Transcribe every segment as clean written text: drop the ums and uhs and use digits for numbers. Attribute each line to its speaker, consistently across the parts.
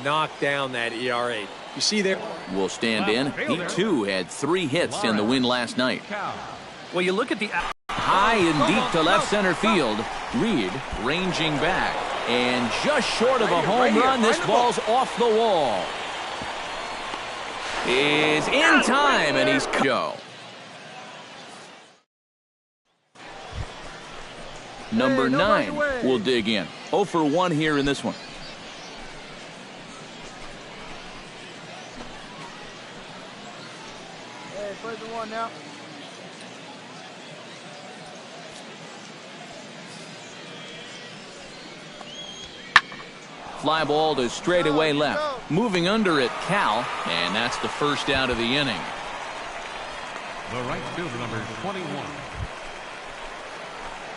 Speaker 1: knock down that ERA. You see there?
Speaker 2: Will stand in. He, too, had 3 hits in the win last night.
Speaker 3: Well, you look at the...
Speaker 2: High and deep to left center field. Reed ranging back. And just short of a home run, this ball's off the wall. Is in time, and he's go. Number 9 will dig in. 0 for 1 here in this one.
Speaker 4: Hey, play the 1 now.
Speaker 2: Fly ball to straightaway left. Moving under it, Cal, and that's the first out of the inning.
Speaker 5: The right fielder, number 21.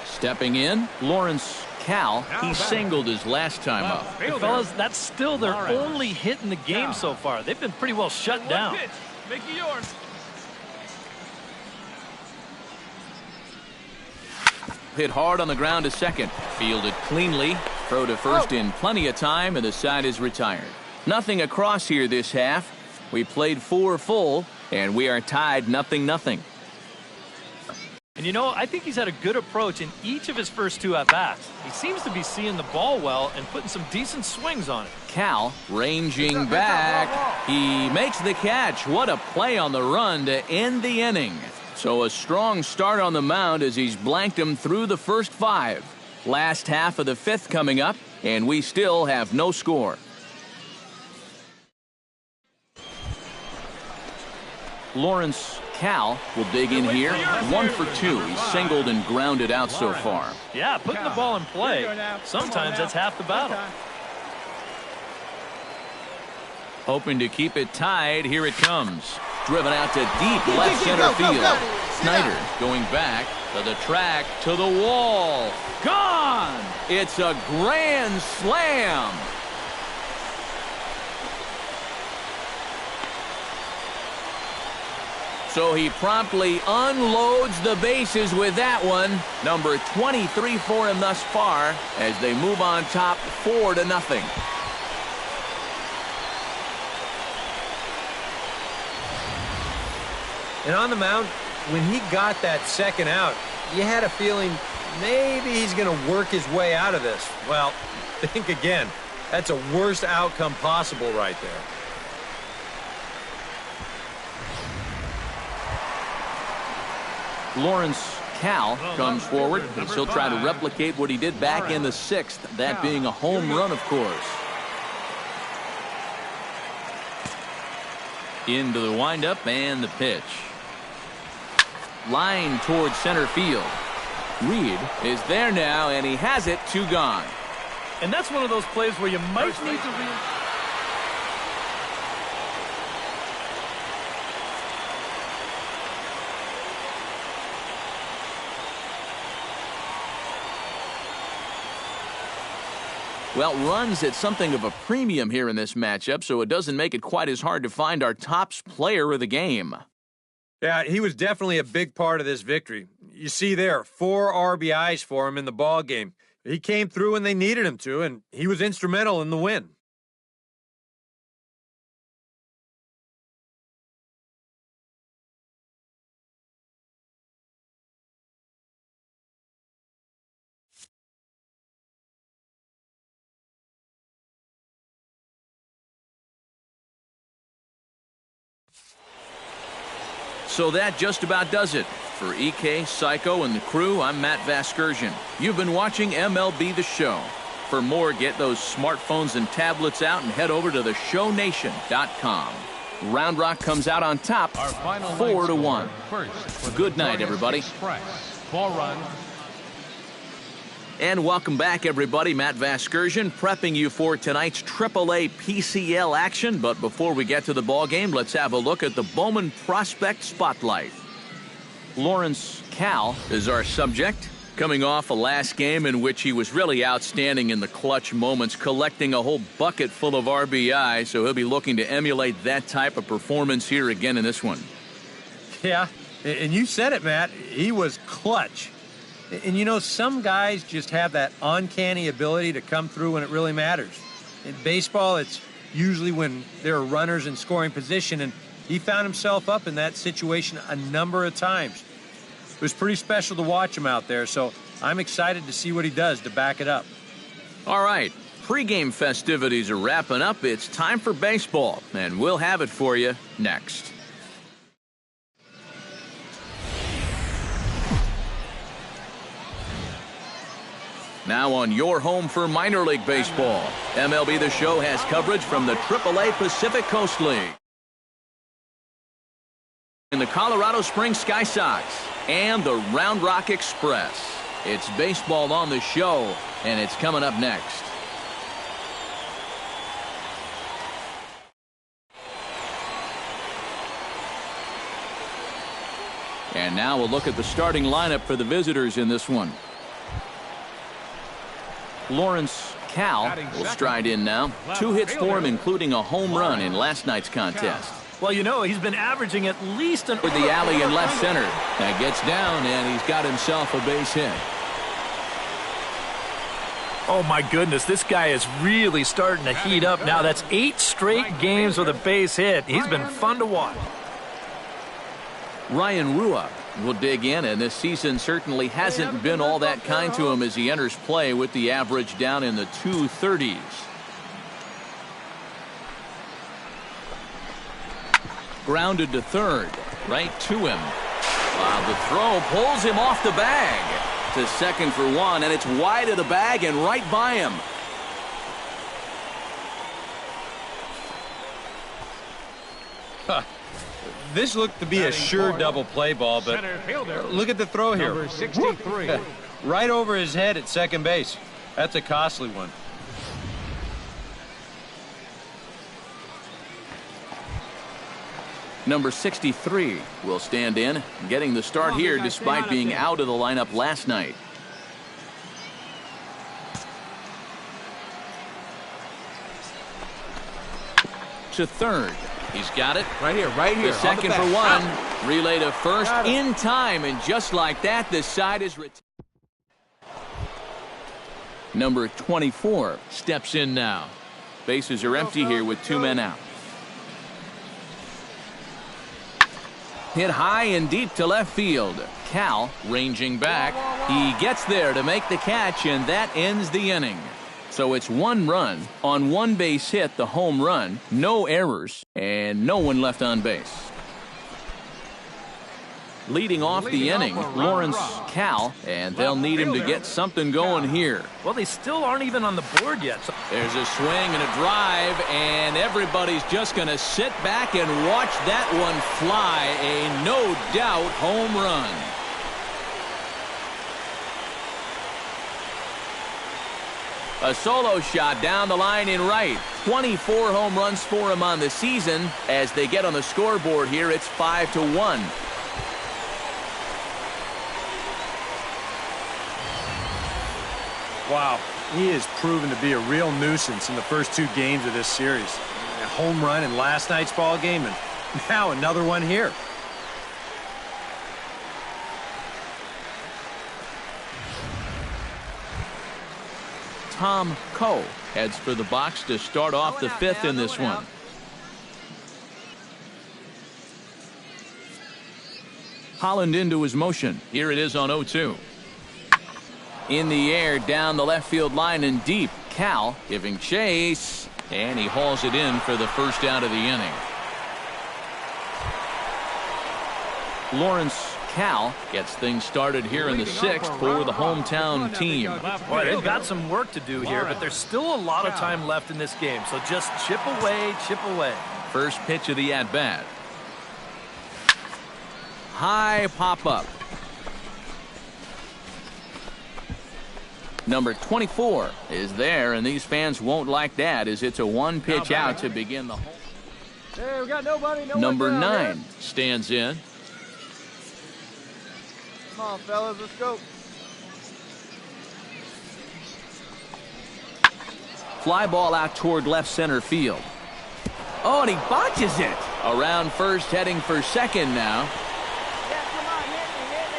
Speaker 2: Stepping in, Lawrence Cal. He singled his last time up.
Speaker 3: Hey, fellas, that's still their only hit in the game so far. They've been pretty well shut down.
Speaker 4: Make it yours.
Speaker 2: Hit hard on the ground to second. Fielded cleanly. Throw to first in plenty of time, and the side is retired. Nothing across here this half. We played 4 full, and we are tied 0-0.
Speaker 3: And you know, I think he's had a good approach in each of his first 2 at-bats. He seems to be seeing the ball well and putting some decent swings on it.
Speaker 2: Cal ranging back. He makes the catch. What a play on the run to end the inning. So a strong start on the mound as he's blanked him through the first 5. Last half of the 5th coming up, and we still have no score. Lawrence Cal will dig in here. 1 for 2. He's singled and grounded out so far.
Speaker 3: Yeah, putting the ball in play. Sometimes that's half the battle.
Speaker 2: Hoping to keep it tied. Here it comes. Driven out to deep left center field. Snyder going back to the track, to the wall. Gone! It's a grand slam. So he promptly unloads the bases with that one. Number 23 for him thus far as they move on top 4-0.
Speaker 1: And on the mound, when he got that second out, you had a feeling maybe he's going to work his way out of this. Well, think again. That's a worst outcome possible right there.
Speaker 2: Lawrence Cal comes forward, and he'll try to replicate what he did back in the 6th, that being a home run, of course. Into the windup and the pitch. Line towards center field. Reed is there now, and he has it. 2 gone.
Speaker 3: And that's one of those plays where you might need to
Speaker 2: Well, runs at something of a premium here in this matchup, so it doesn't make it quite as hard to find our top player of the game.
Speaker 1: Yeah, he was definitely a big part of this victory. You see there, 4 RBIs for him in the ball game. He came through when they needed him to, and he was instrumental in the win.
Speaker 2: So that just about does it. For EK, Psycho, and the crew, I'm Matt Vasgersian. You've been watching MLB The Show. For more, get those smartphones and tablets out and head over to theshownation.com. Round Rock comes out on top, 4-1. Good night, everybody.
Speaker 5: Ball run.
Speaker 2: And welcome back, everybody. Matt Vasgersian prepping you for tonight's AAA PCL action. But before we get to the ball game, let's have a look at the Bowman Prospect Spotlight. Lawrence Cal is our subject, coming off a last game in which he was really outstanding in the clutch moments, collecting a whole bucket full of RBI, so he'll be looking to emulate that type of performance here again in this one.
Speaker 1: Yeah, and you said it, Matt. He was clutch. And, you know, some guys just have that uncanny ability to come through when it really matters. In baseball, it's usually when there are runners in scoring position, and he found himself up in that situation a number of times. It was pretty special to watch him out there, so I'm excited to see what he does to back it up.
Speaker 2: All right, pregame festivities are wrapping up. It's time for baseball, and we'll have it for you next. Now on your home for minor league baseball, MLB The Show has coverage from the AAA Pacific Coast League, in the Colorado Springs Sky Sox, and the Round Rock Express. It's baseball on the show, and it's coming up next. And now we'll look at the starting lineup for the visitors in this one. Lawrence Cal will stride in now. 2 hits for him, including a home run in last night's contest.
Speaker 3: Well, you know, he's been averaging at least
Speaker 2: With the alley in left center. That gets down, and he's got himself a base hit.
Speaker 3: Oh, my goodness, this guy is really starting to heat up now. That's 8 straight games with a base hit. He's been fun to watch.
Speaker 2: Ryan Rua will dig in, and this season certainly hasn't been all that kind to him as he enters play with the average down in the 230s. Grounded to third, right to him. While the throw pulls him off the bag. To second for one, and it's wide of the bag and right by him.
Speaker 1: This looked to be a sure double play ball, but look at the throw here.
Speaker 5: Number 63.
Speaker 1: Right over his head at second base. That's a costly one.
Speaker 2: Number 63 will stand in, getting the start here despite being out of the lineup last night. To third. He's got it.
Speaker 5: Right here.
Speaker 2: The second for one. Relay to first in time, and just like that, the side is retired. Number 24 steps in now. Bases are empty here with 2 men out. Hit high and deep to left field. Cal ranging back. He gets there to make the catch, and that ends the inning. So it's 1 run on 1 base hit, the home run, no errors, and no one left on base. Leading off the inning, Lawrence Cal, and they'll need him to get something going here.
Speaker 3: Well, they still aren't even on the board yet. So
Speaker 2: There's a swing and a drive, and everybody's just going to sit back and watch that one fly. A no-doubt home run. A solo shot down the line in right. 24 home runs for him on the season. As they get on the scoreboard here, it's 5-1.
Speaker 1: Wow, he has proven to be a real nuisance in the first 2 games of this series. A home run in last night's ball game, and now another one here.
Speaker 2: Tom Coe heads for the box to start off the 5th in this one. Holland into his motion. Here it is on 0-2. In the air, down the left field line and deep. Cal giving chase, and he hauls it in for the first out of the inning. Lawrence Cal gets things started here in the 6th for the hometown team.
Speaker 3: boy, they've got some work to do here, but there's still a lot of time left in this game. So just chip away, chip away.
Speaker 2: First pitch of the at-bat. High pop-up. Number 24 is there, and these fans won't like that as it's a 1-pitch out to begin the home.
Speaker 4: Hey, we got nobody.
Speaker 2: Number 9 stands in.
Speaker 4: Come on, fellas, let's go.
Speaker 2: Fly ball out toward left center field. Oh, and he botches it. Around first, heading for second now.
Speaker 4: Yeah, come on, hit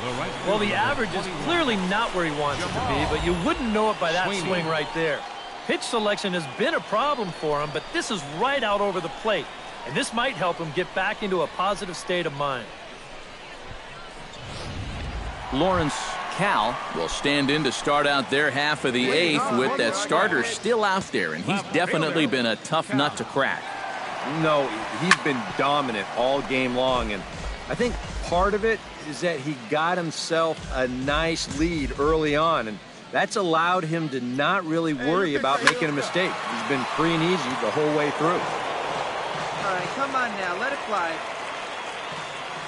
Speaker 4: me.
Speaker 3: Well, the average is clearly not where he wants it to be, but you wouldn't know it by that swing right there. Pitch selection has been a problem for him, but this is right out over the plate, and this might help him get back into a positive state of mind.
Speaker 2: Lawrence Cal will stand in to start out their half of the eighth with that starter still out there, and he's definitely been a tough nut to crack.
Speaker 1: No, he's been dominant all game long, and I think part of it is that he got himself a nice lead early on, and that's allowed him to not really worry about making a mistake. He's been free and easy the whole way through.
Speaker 4: All right, come on now, let it fly.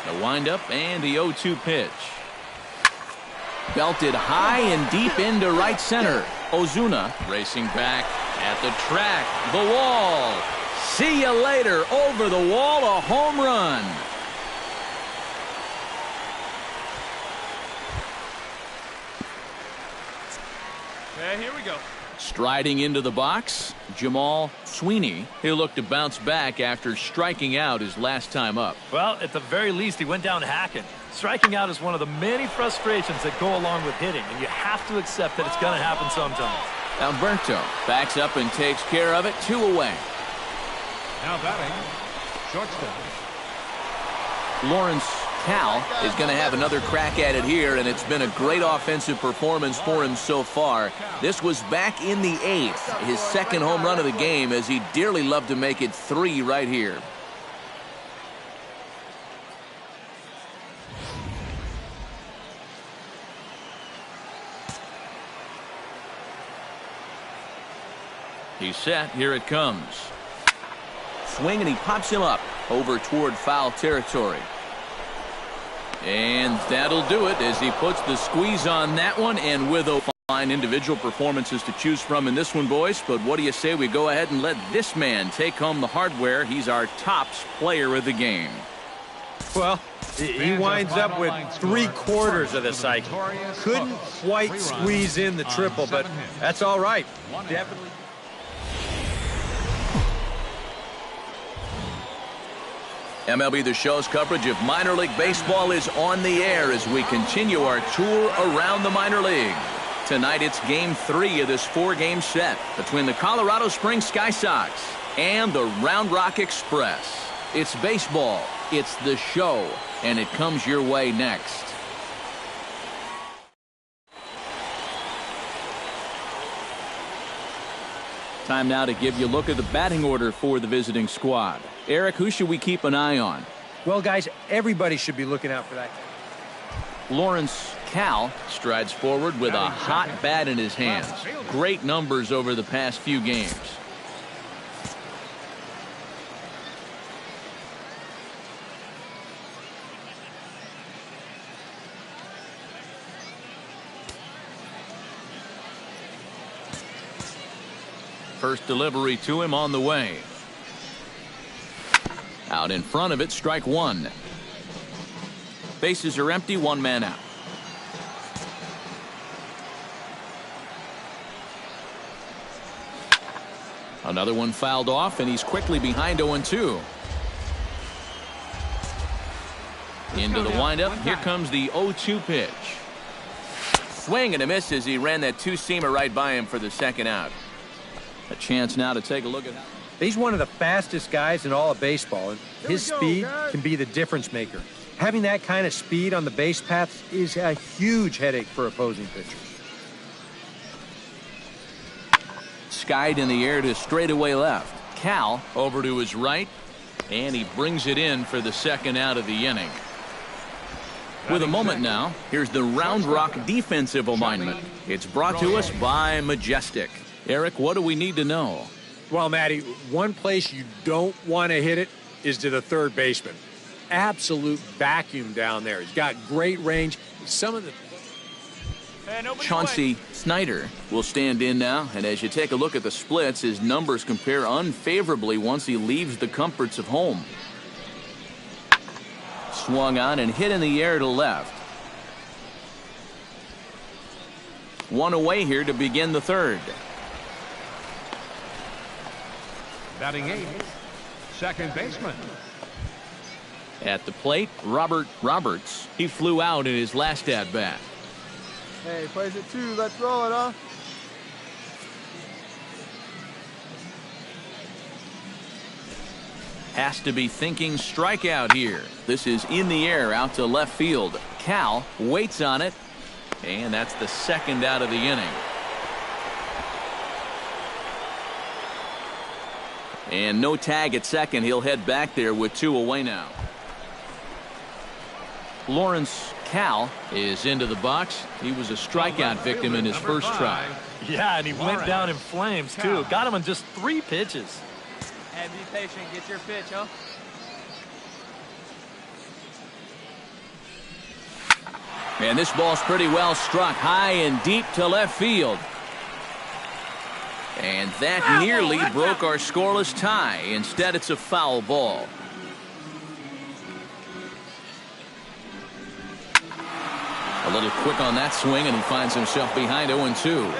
Speaker 2: The windup and the 0-2 pitch. Belted high and deep into right center. Ozuna racing back at the track. The wall. See you later. Over the wall, a home run.
Speaker 3: Okay, here we go.
Speaker 2: Striding into the box, Jamal Sweeney. He'll look to bounce back after striking out his last time up.
Speaker 3: Well, at the very least, he went down hacking. Striking out is one of the many frustrations that go along with hitting, and you have to accept that it's going to happen sometimes.
Speaker 2: Alberto backs up and takes care of it. 2 away.
Speaker 5: Now batting, shortstop.
Speaker 2: Lawrence Cal is going to have another crack at it here, and it's been a great offensive performance for him so far. This was back in the 8th, his second home run of the game, as he dearly loved to make it 3 right here. He's set. Here it comes. Swing, and he pops him up over toward foul territory. And that'll do it as he puts the squeeze on that one, and with a fine individual performances to choose from in this one, boys. But what do you say we go ahead and let this man take home the hardware? He's our tops player of the game.
Speaker 1: Well, he winds up with 3/4 of the cycle. Couldn't quite squeeze in the triple, but that's all right. Definitely.
Speaker 2: MLB The Show's coverage of minor league baseball is on the air as we continue our tour around the minor league. Tonight it's Game 3 of this 4-game set between the Colorado Springs Sky Sox and the Round Rock Express. It's baseball, it's the show, and it comes your way next. Time now to give you a look at the batting order for the visiting squad. Eric, who should we keep an eye on?
Speaker 1: Well, guys, everybody should be looking out for that.
Speaker 2: Lawrence Cal strides forward with a hot bat in his hands. Great numbers over the past few games. First delivery to him on the way. Out in front of it, strike 1. Bases are empty, 1 man out. Another one fouled off, and he's quickly behind 0-2. Into the windup. Here comes the 0-2 pitch. Swing and a miss as he ran that 2-seamer right by him for the second out. A chance now to take a look at.
Speaker 1: He's one of the fastest guys in all of baseball, and his speed can be the difference maker. Having that kind of speed on the base paths is a huge headache for opposing pitchers.
Speaker 2: Skied in the air to straightaway left. Cal over to his right, and he brings it in for the second out of the inning. With a moment now, here's the Round Rock defensive alignment. It's brought to us by Majestic. Eric, what do we need to know?
Speaker 1: Well, Matty, one place you don't want to hit it is to the third baseman. Absolute vacuum down there. He's got great range. Some of the...
Speaker 2: Chauncey Snyder will stand in now, and as you take a look at the splits, his numbers compare unfavorably once he leaves the comforts of home. Swung on and hit in the air to left. 1 away here to begin the third.
Speaker 5: Batting 8th, second baseman.
Speaker 2: At the plate, Robert Roberts. He flew out in his last at-bat.
Speaker 6: Hey, plays it 2. Let's roll it, huh?
Speaker 2: Has to be thinking strikeout here. This is in the air out to left field. Cal waits on it, and that's the second out of the inning. And no tag at second. He'll head back there with 2 away now. Lawrence Cal is into the box. He was a strikeout victim in his first try.
Speaker 3: Yeah, and he went down in flames, too. Got him on just 3 pitches.
Speaker 4: Hey, be patient. Get your pitch, huh?
Speaker 2: And this ball's pretty well struck high and deep to left field. And that nearly broke our scoreless tie. Instead, it's a foul ball. A little quick on that swing, and he finds himself behind 0-2.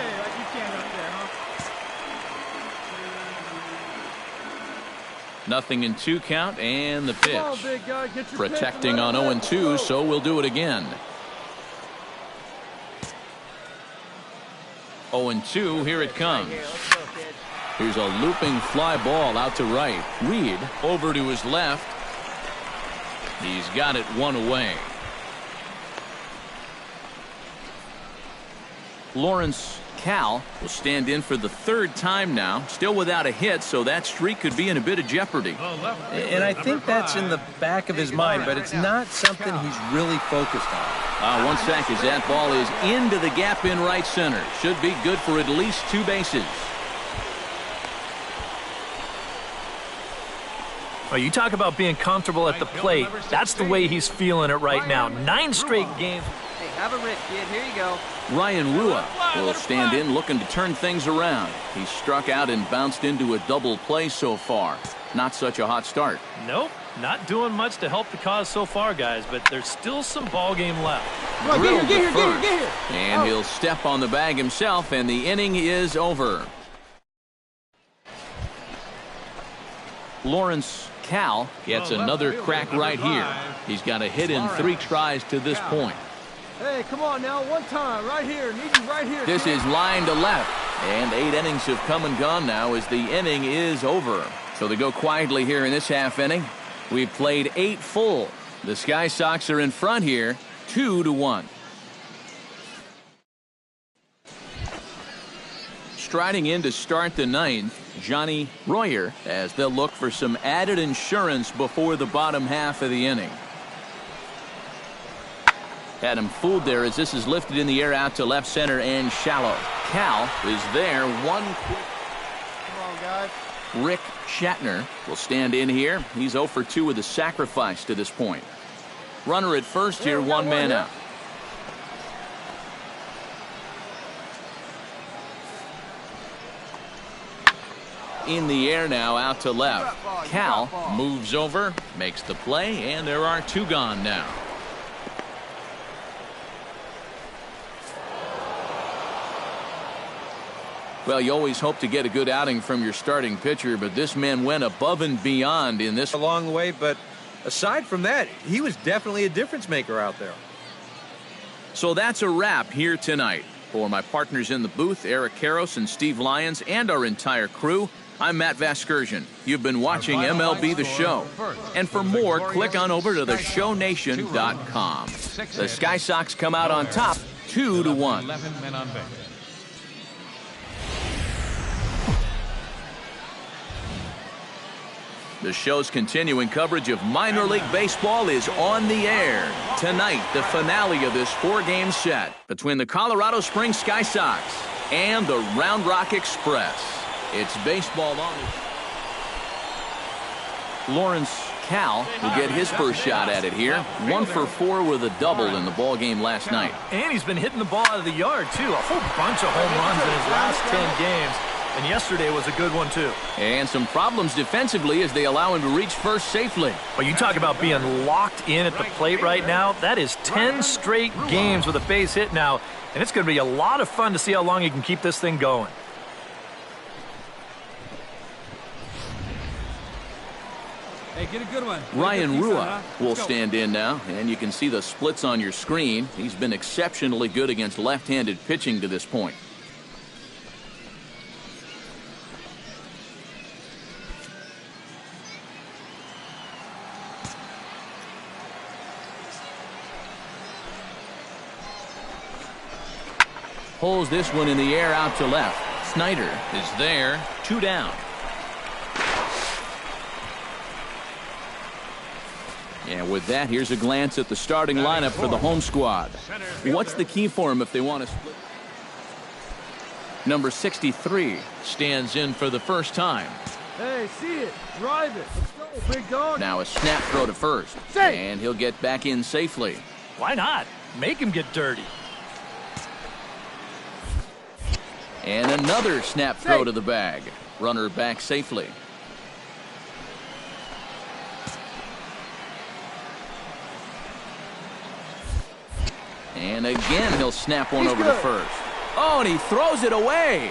Speaker 2: Nothing in 2 count, and the pitch. Protecting on 0-2, so we'll do it again. 0-2, here it comes. Here's a looping fly ball out to right. Reed over to his left. He's got it 1 away. Lawrence Cal will stand in for the 3rd time now, still without a hit, so that streak could be in a bit of jeopardy.
Speaker 1: And I think that's in the back of his mind, but it's not something he's really focused on.
Speaker 2: 1 sec as that ball is into the gap in right center. Should be good for at least 2 bases.
Speaker 3: Oh, you talk about being comfortable at the plate. That's the way he's feeling it right now. 9 straight games.
Speaker 4: Hey, have a rip, kid. Here you go.
Speaker 2: Ryan Rua will stand in looking to turn things around. He's struck out and bounced into a double play so far. Not such a hot start.
Speaker 3: Nope, not doing much to help the cause so far, guys, but there's still some ball game left.
Speaker 6: Come on, get here.
Speaker 2: And he'll step on the bag himself, and the inning is over. Lawrence Cal gets another crack right here. He's got a hit in 3 tries to this point.
Speaker 6: Hey, come on now, 1 time, right here. Need you right here.
Speaker 2: This is line to left, and 8 innings have come and gone now as the inning is over. So they go quietly here in this half inning. We've played 8 full. The Sky Sox are in front here, 2-1. Striding in to start the 9th, Johnny Royer, as they'll look for some added insurance before the bottom half of the inning. Had him fooled there as this is lifted in the air out to left center and shallow. Cal is there. 1 quick.
Speaker 6: Come on, guys.
Speaker 2: Rick Shatner will stand in here. He's 0 for 2 with a sacrifice to this point. Runner at first here, 1 man out. In the air now out to left. Cal moves over, makes the play, and there are 2 gone now. Well, you always hope to get a good outing from your starting pitcher, but this man went above and beyond in this
Speaker 1: Along the way, but aside from that, he was definitely a difference maker out there.
Speaker 2: So that's a wrap here tonight. For my partners in the booth, Eric Karros and Steve Lyons, and our entire crew, I'm Matt Vasgersian. You've been watching MLB The Show. And for more, click on over to theshownation.com. The Sky Sox come out on top, 2-1.
Speaker 5: 11 men on base.
Speaker 2: The show's continuing coverage of minor league baseball is on the air. Tonight, the finale of this 4-game set between the Colorado Springs Sky Sox and the Round Rock Express. It's baseball on. Lawrence Cal will get his first shot at it here. 1 for 4 with a double in the ball game last night.
Speaker 3: And he's been hitting the ball out of the yard, too. A whole bunch of home runs in his last 10 games. And yesterday was a good one, too.
Speaker 2: And some problems defensively as they allow him to reach first safely.
Speaker 3: Well, you talk about being locked in at the plate right now. That is 10 straight games with a base hit now. And it's going to be a lot of fun to see how long he can keep this thing going.
Speaker 6: Hey, get a good one.
Speaker 2: Ryan
Speaker 6: Good piece on,
Speaker 2: Rua
Speaker 6: huh?
Speaker 2: will
Speaker 6: Let's go.
Speaker 2: stand in now, and you can see the splits on your screen. He's been exceptionally good against left-handed pitching to this point. Pulls this one in the air out to left. Snyder is there, 2 down. And with that, here's a glance at the starting lineup for the home squad. What's the key for them if they want to split? Number 63 stands in for the first time.
Speaker 6: Hey, see it. Drive it. Let's go, big dog.
Speaker 2: Now a snap throw to first.
Speaker 6: Safe.
Speaker 2: And he'll get back in safely.
Speaker 3: Why not? Make him get dirty.
Speaker 2: And another snap throw to the bag. Runner back safely. And again, he'll snap one over to first. Oh, and he throws it away.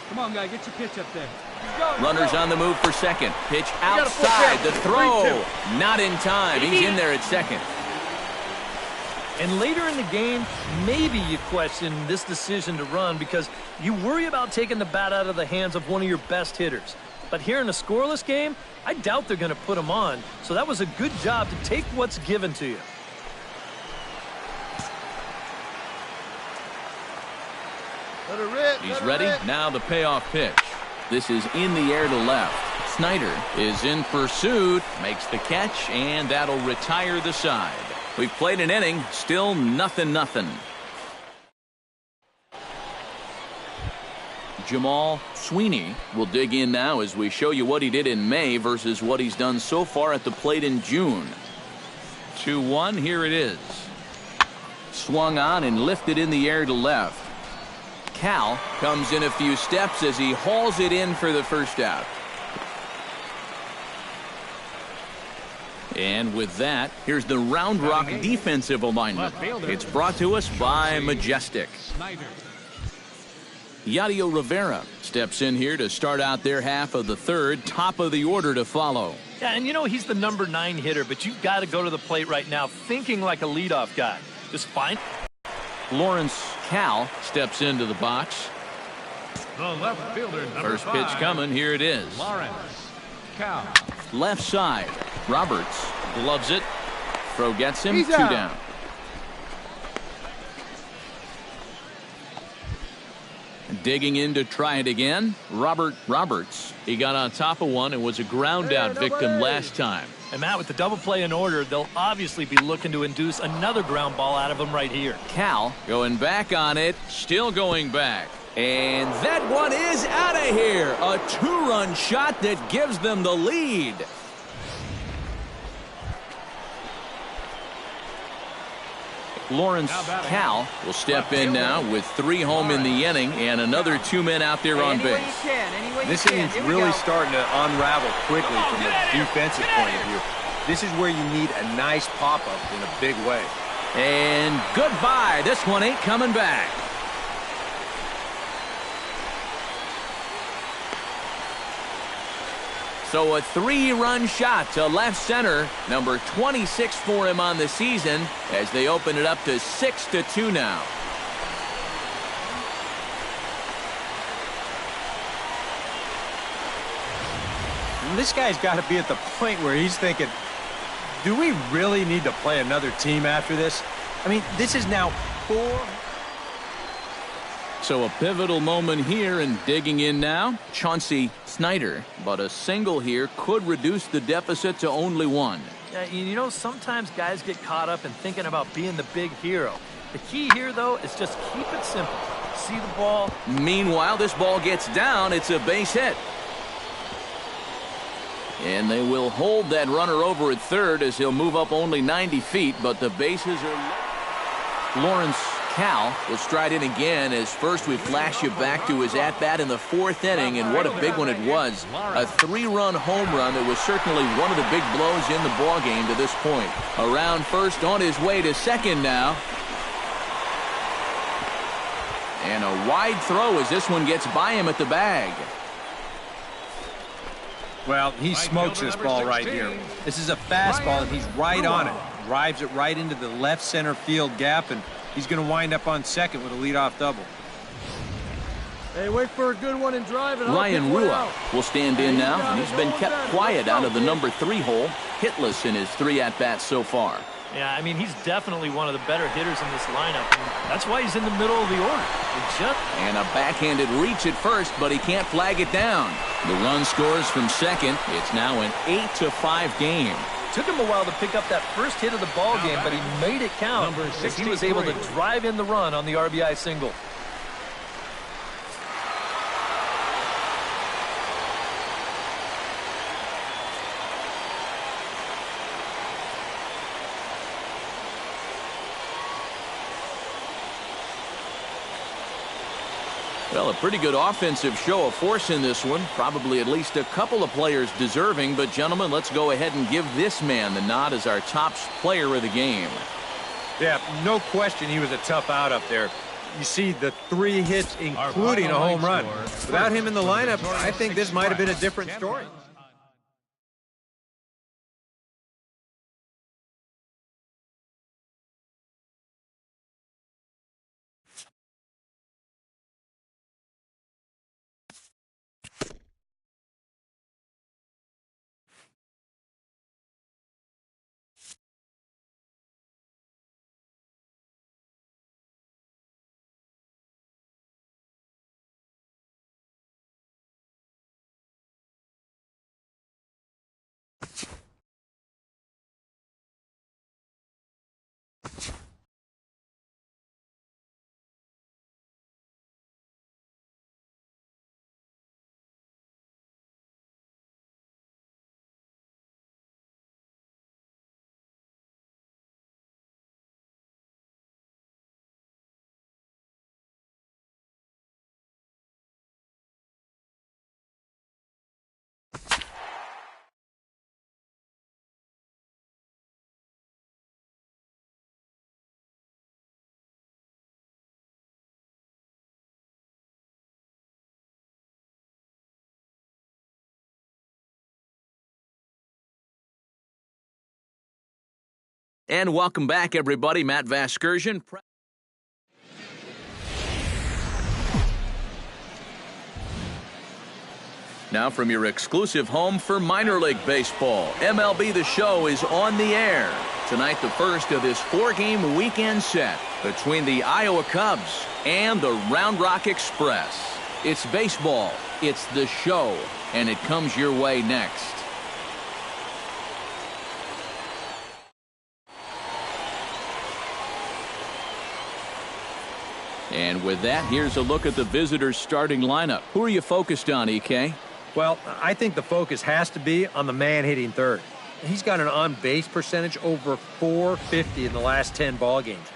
Speaker 6: Come on, guy. Get your pitch up there.
Speaker 2: Runners on the move for second. Pitch outside. The throw. Not in time. He's in there at second.
Speaker 3: And later in the game, maybe you question this decision to run because you worry about taking the bat out of the hands of one of your best hitters. But here in a scoreless game, I doubt they're going to put him on. So that was a good job to take what's given to you.
Speaker 6: Let her rip.
Speaker 2: He's ready. Now the payoff pitch. This is in the air to left. Snyder is in pursuit, makes the catch, and that'll retire the side. We've played an inning, still 0-0. Jamal Sweeney will dig in now as we show you what he did in May versus what he's done so far at the plate in June. 2-1, here it is. Swung on and lifted in the air to left. Cal comes in a few steps as he hauls it in for the first out. And with that, here's the Round Rock defensive alignment. It's brought to us by Majestic. Yadier Rivera steps in here to start out their half of the third, top of the order to follow.
Speaker 3: Yeah, and you know he's the number 9 hitter, but you've got to go to the plate right now thinking like a leadoff guy. Just fine.
Speaker 2: Lawrence Cal steps into the box.
Speaker 5: The left fielder, number
Speaker 2: First pitch
Speaker 5: 5,
Speaker 2: coming, here it is.
Speaker 5: Lawrence Cal.
Speaker 2: Left side. Roberts gloves it. Throw gets him.
Speaker 6: He's
Speaker 2: 2
Speaker 6: out.
Speaker 2: down. Digging in to try it again. Roberts. He got on top of one and was a ground out victim last time.
Speaker 3: And Matt, with the double play in order, they'll obviously be looking to induce another ground ball out of him right here.
Speaker 2: Cal going back on it. Still going back. And that one is out of here. A 2-run shot that gives them the lead. Lawrence Cal will step in now with 3 home in the inning and another 2 men out there on base.
Speaker 1: This inning's really starting to unravel quickly from a defensive point of view. This is where you need a nice pop-up in a big way.
Speaker 2: And goodbye. This one ain't coming back. So a 3-run shot to left center, number 26 for him on the season, as they open it up to 6-2 now.
Speaker 1: And this guy's got to be at the point where he's thinking, do we really need to play another team after this? I mean, this is now 4.
Speaker 2: So a pivotal moment here, and digging in now, Chauncey Snyder. But a single here could reduce the deficit to only 1.
Speaker 3: Yeah, you know, sometimes guys get caught up in thinking about being the big hero. The key here, though, is just keep it simple. See the ball.
Speaker 2: Meanwhile, this ball gets down. It's a base hit. And they will hold that runner over at third as he'll move up only 90 feet, but the bases are... Lawrence Cal will stride in again as first we flash you back to his at-bat in the 4th inning, and what a big one it was. A 3-run home run that was certainly one of the big blows in the ballgame to this point. Around first, on his way to second now. And a wide throw as this one gets by him at the bag.
Speaker 1: Well, he smokes this ball right here. This is a fastball, and he's right on it. Drives it right into the left center field gap, and he's going to wind up on second with a leadoff double.
Speaker 6: Hey, wait for a good one and drive it.
Speaker 2: Ryan Rua will stand in now, and he's been kept quiet out of the number 3 hole, hitless in his 3 at-bats so far.
Speaker 3: Yeah, I mean, he's definitely one of the better hitters in this lineup, and that's why he's in the middle of the order.
Speaker 2: And a backhanded reach at first, but he can't flag it down. The run scores from second. It's now an 8-5 game.
Speaker 3: Took him a while to pick up that first hit of the ball game, but he made it count as he was able to drive in the run on the RBI single.
Speaker 2: Well, a pretty good offensive show of force in this one. Probably at least a couple of players deserving. But, gentlemen, let's go ahead and give this man the nod as our top player of the game.
Speaker 1: Yeah, no question he was a tough out up there. You see the 3 hits, including a home run. Without him in the lineup, I think this might have been a different story.
Speaker 2: And welcome back, everybody. Matt Vasgersian. Now from your exclusive home for minor league baseball, MLB The Show is on the air. Tonight, the first of this 4-game weekend set between the Iowa Cubs and the Round Rock Express. It's baseball, it's The Show, and it comes your way next. And with that, here's a look at the visitors' starting lineup. Who are you focused on, EK?
Speaker 1: Well, I think the focus has to be on the man hitting third. He's got an on-base percentage over .450 in the last 10 ball games.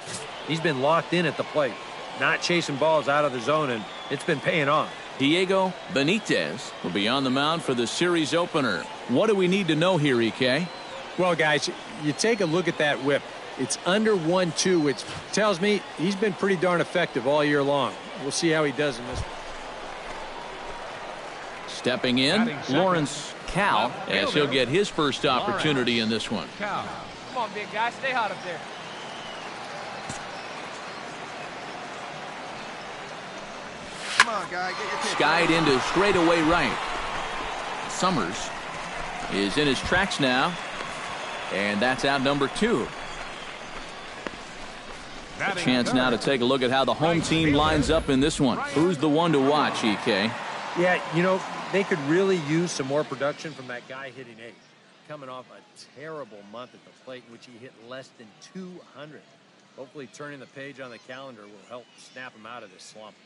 Speaker 1: He's been locked in at the plate, not chasing balls out of the zone, and it's been paying off.
Speaker 2: Diego Benitez will be on the mound for the series opener. What do we need to know here, EK?
Speaker 1: Well, guys, you take a look at that whip. It's under 1-2, which tells me he's been pretty darn effective all year long. We'll see how he does in this.
Speaker 2: Stepping in, Lawrence Cal, as he'll get his first opportunity in this one.
Speaker 4: Come on, big guy. Stay hot up there.
Speaker 7: Come on, guy. Get your pitch.
Speaker 2: Skied into straightaway right. Summers is in his tracks now, and that's out number 2. A chance now to take a look at how the home team lines up in this one. Who's the one to watch, EK?
Speaker 1: Yeah, you know, they could really use some more production from that guy hitting 8th. Coming off a terrible month at the plate in which he hit less than 200. Hopefully turning the page on the calendar will help snap him out of this slump.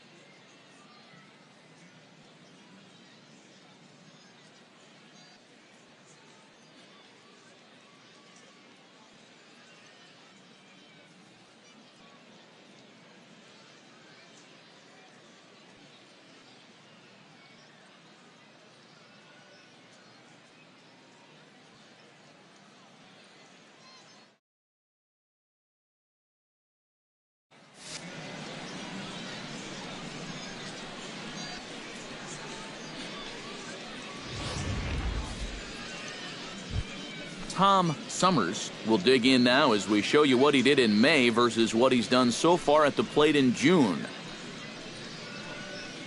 Speaker 2: Tom Summers will dig in now as we show you what he did in May versus what he's done so far at the plate in June.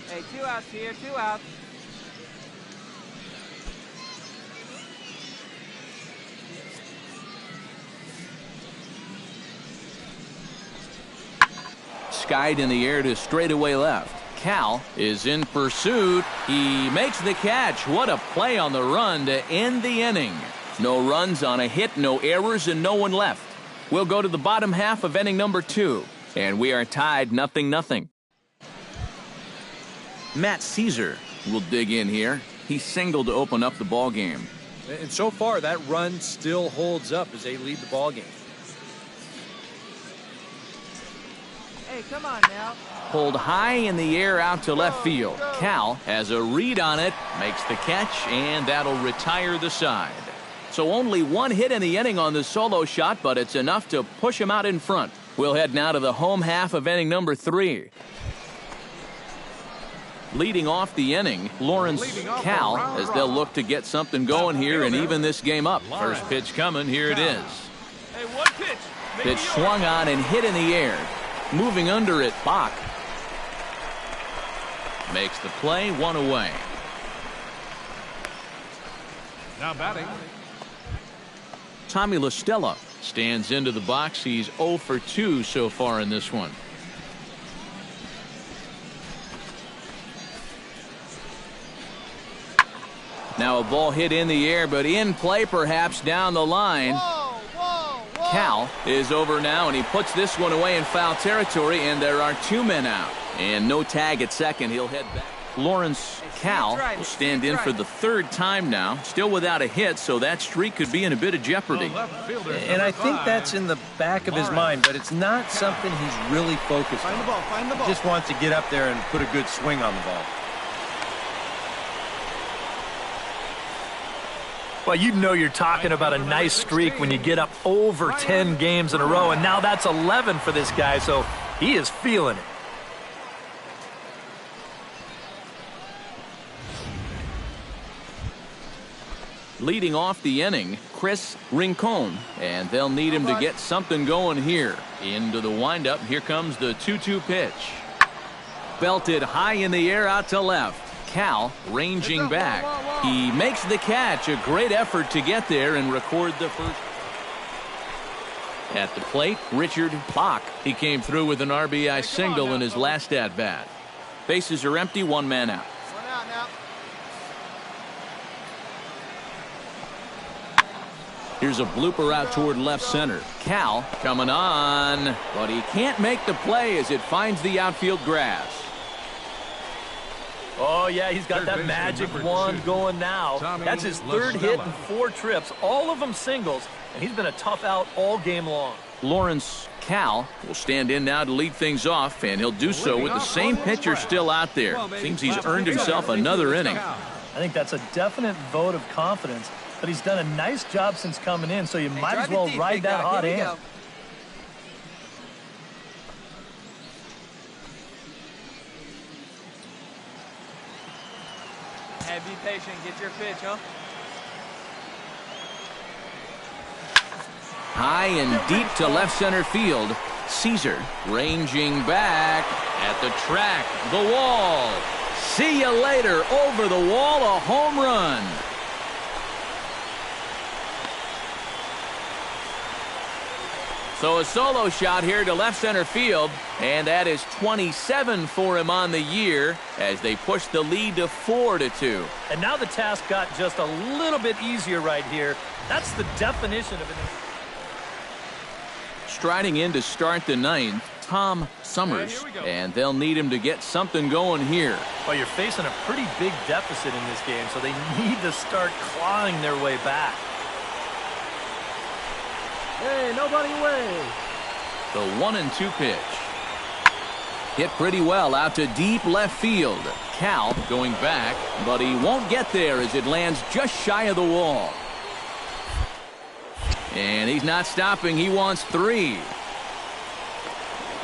Speaker 4: Hey, 2 outs here, 2 outs.
Speaker 2: Skied in the air to straightaway left. Cal is in pursuit. He makes the catch. What a play on the run to end the inning. No runs on a hit, no errors, and no one left. We'll go to the bottom half of inning number 2, and we are tied 0-0. Matt Caesar will dig in here. He singled to open up the ball game.
Speaker 1: And so far, that run still holds up as they lead the ball game.
Speaker 4: Hey, come on now.
Speaker 2: Pulled high in the air out to left field. Cal has a read on it, makes the catch, and that'll retire the side. So only one hit in the inning on the solo shot, but it's enough to push him out in front. We'll head now to the home half of inning number 3. Leading off the inning, Lawrence Cal, as they'll look to get something going here and even this game up. First pitch coming, here it is.
Speaker 4: Hey, one pitch.
Speaker 2: Pitch swung on and hit in the air. Moving under it, Bach makes the play, 1 away.
Speaker 5: Now batting.
Speaker 2: Tommy La Stella stands into the box. He's 0 for 2 so far in this one. Now a ball hit in the air, but in play perhaps down the line.
Speaker 4: Whoa, whoa, whoa.
Speaker 2: Cal is over now, and he puts this one away in foul territory, and there are 2 men out. And no tag at second. He'll head back. Lawrence Cal will stand in for the 3rd time now, still without a hit, so that streak could be in a bit of jeopardy.
Speaker 1: And I think that's in the back of his mind, but it's not something he's really focused on.
Speaker 7: Find the ball.
Speaker 1: He just wants to get up there and put a good swing on the ball.
Speaker 3: Well, you know you're talking about a nice streak when you get up over 10 games in a row, and now that's 11 for this guy, so he is feeling it.
Speaker 2: Leading off the inning, Chris Rincon, and they'll need him to get something going here. Into the windup, here comes the 2-2 pitch. Belted high in the air out to left. Cal ranging back. He makes the catch. A great effort to get there and record the first. At the plate, Richard Bach. He came through with an RBI single in his last at-bat. Bases are empty, 1 man out.
Speaker 4: 1 out now.
Speaker 2: Here's a blooper out toward left center. Cal coming on, but he can't make the play as it finds the outfield grass.
Speaker 3: Oh, yeah, he's got that magic wand going now. That's his 3rd hit in 4 trips, all of them singles, and he's been a tough out all game long.
Speaker 2: Lawrence Cal will stand in now to lead things off, and he'll do so with the same pitcher still out there. Seems he's earned himself another inning.
Speaker 3: I think that's a definite vote of confidence, but he's done a nice job since coming in, so you might as well ride that hot hand.
Speaker 4: Hey, be patient. Get your pitch, huh?
Speaker 2: High and deep to left center field. Caesar ranging back at the track. The wall. See you later. Over the wall, a home run. So a solo shot here to left center field, and that is 27 for him on the year as they push the lead to 4-2.
Speaker 3: And now the task got just a little bit easier right here. That's the definition of an...
Speaker 2: Striding in to start the 9th, Tom Summers, and they'll need him to get something going here.
Speaker 3: Well, you're facing a pretty big deficit in this game, so they need to start clawing their way back.
Speaker 6: Hey, nobody away.
Speaker 2: The 1-2 pitch. Hit pretty well out to deep left field. Cal going back, but he won't get there as it lands just shy of the wall. And he's not stopping. He wants 3.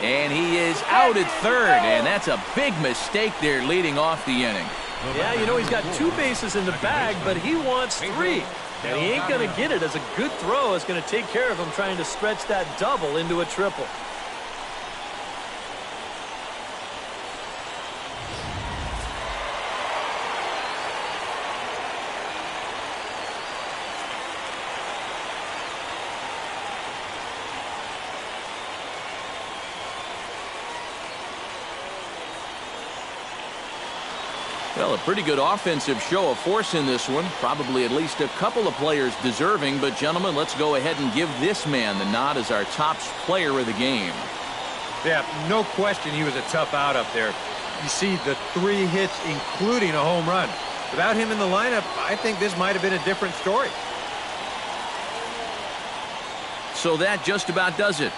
Speaker 2: And he is out at 3rd, and that's a big mistake there leading off the inning.
Speaker 3: Yeah, you know, he's got 2 bases in the bag, but he wants 3. And he ain't going to get it, as a good throw is going to take care of him trying to stretch that double into a triple.
Speaker 2: Well, a pretty good offensive show of force in this one. Probably at least a couple of players deserving. But, gentlemen, let's go ahead and give this man the nod as our top player of the game.
Speaker 1: Yeah, no question he was a tough out up there. You see the 3 hits, including a home run. Without him in the lineup, I think this might have been a different story.
Speaker 2: So that just about does it